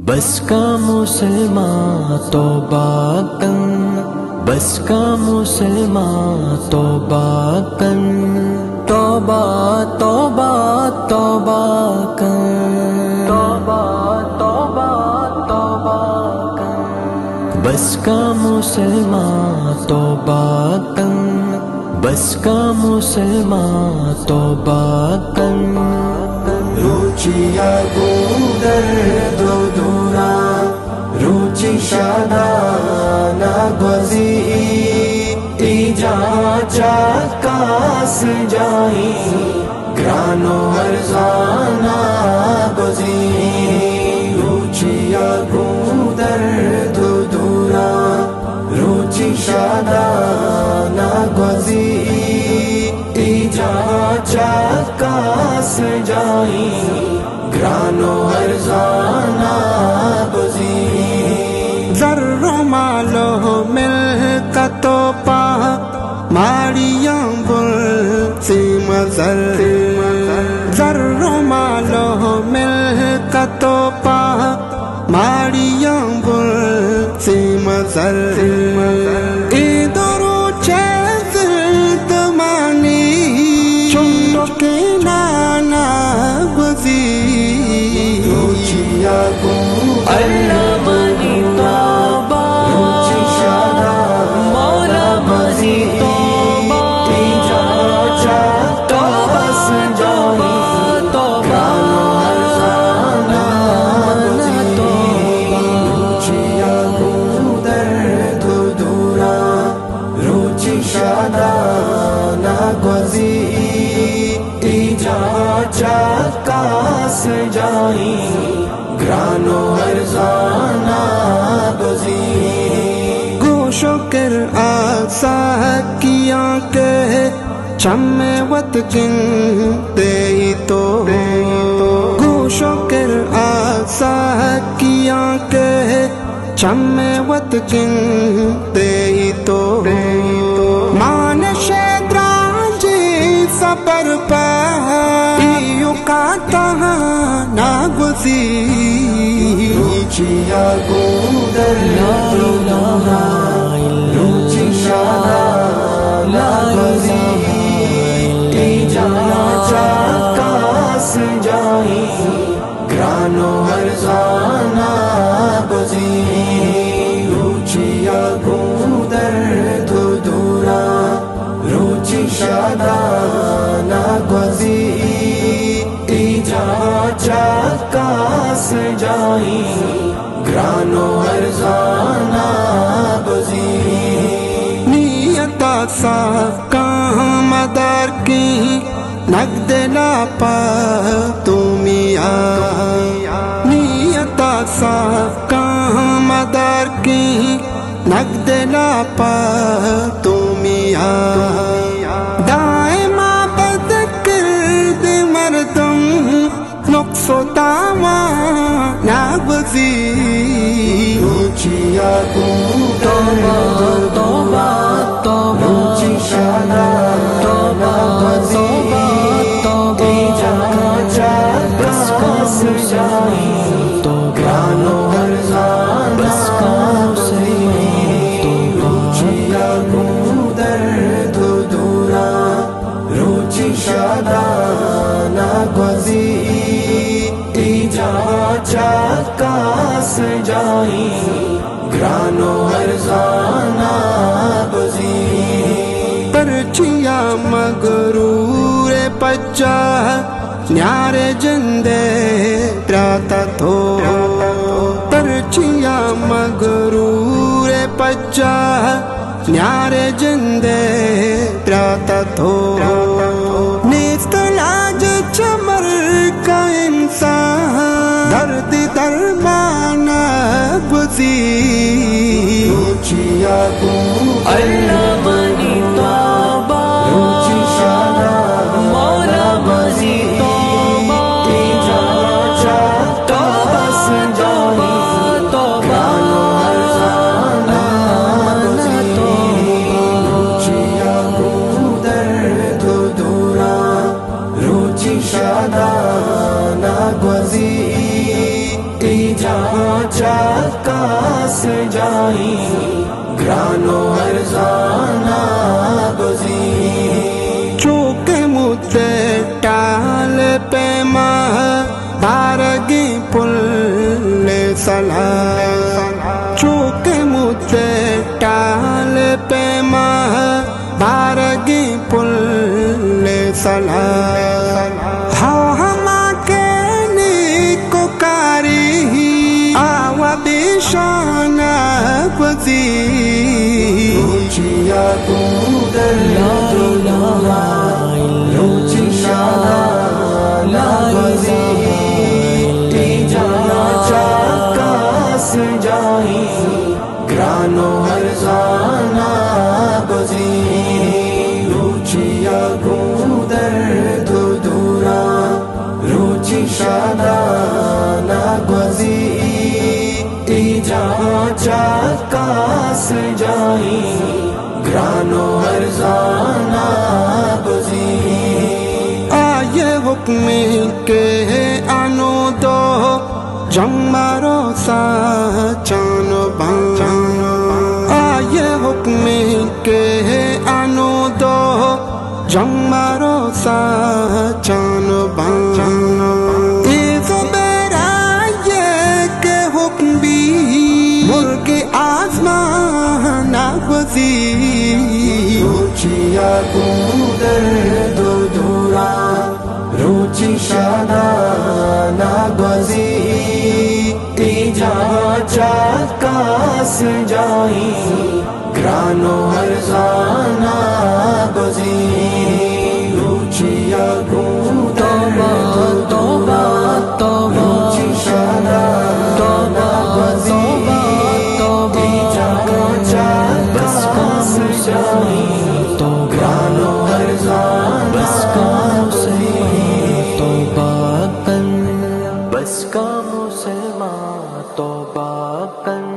بس کا مسلمان توبہ کن، بس کا مسلمان توبہ کن، توبہ توبہ توبہ کن، توبہ توبہ توبہ کن، بس کا مسلمان توبہ کن، بس کا مسلمان توبہ کن. روچیا گودر دو دورا روچی شادانا گوزی ایجا چاکاس جائی گرانو ارزانا گوزی. روچیا گودر دو دورا روچی شادانا گوزی ایجا چاکاس جائی گرانو ارزانا بزی. زر و مالو ملکت و پا ماریاں بل سیم زر، زر و مالو ملکت و پا ماریاں بل سیم زر. اللہ بنی توبہ مولا بنی توبہ، توبہ سنجائی توبہ ارزانا توبہ. روچیا گودر دو دورا روچی شادانا گوزی ایجا چاکاس جائی گرانو ارزانا بزی. گوش و کر آسا کیا کہ چم وط گنتے ہی تو، گوش و کر آسا کیا کہ چم وط گنتے ہی تو. مان شدراجی سفر پر ایو کاتا ناگزی. روچیا گودر دو دورا روچی شادانا گوزی ایجا چاکاس جائی گرانو ارزانا بزی. روچیا گودر دو دورا روچی شادانا گوزی ایجا چاکاس جائی گرانو ارزانا بزی. نیتا صاف کام دار کی نقد لاپا تمیا، نیتا صاف کام دار کی نقد لاپا تمیا. دائما بد کرد مردم نقص و تاوان ناگزی. روچیا گودر دو توبہ توبہ روچی شادانا گوزی ایجا چاکاس جائی گرانو ارزانا بزی. روچیا گودر دو دورا روچی شادانا گوزی ایجا چاکاس جائی گرانو ارزانا بزی. پرچیا مغرور پچا نیارے جندے پراتا تھو، پرچیا مغرور پچا نیارے جندے پراتا تھو. نیست لاج چمر کا انسان درد درمان بزی. روچیا گودر اللہ بنی توبہ روچی شادانا مولا بنی توبہ، ایجا چاکاس جائی توبہ ارزانا بزی. روچیا گودر دو دورا روچی شادانا گوزی ایجا جہاں چاکاس جائی گران و ارزانہ گزی چوک متے ٹال پیما بارگی پل سلام چوک متے ٹال پیما بارگی پل سلام ہاں ہما کے نیکو کاری آوا بیشان وزی روچیا کودر دورا روچی شادہ گزی جانا چاکاس جائی گران و ارزانہ گزی روچیا کودر دورا روچی شادہ گزی جہاں چاکاس جائی گران و ارزانہ گزی آئے حکم کے آنو دو جنگ مارو سا چان بان آئے حکم کے آنو دو جنگ مارو سا چان بان ایز بیرا یہ کہ حکم بھی ملک آسمان وزی روچیا کودر دورا روچی شادہ گزی جہاں چاکاس جائی گران و ارزانہ گزی روچیا کودر توبہ توبہ روچی شادہ گزی جہاں چاکاس جائی گران و ارزانہ بس کا مسلمان توبہ کن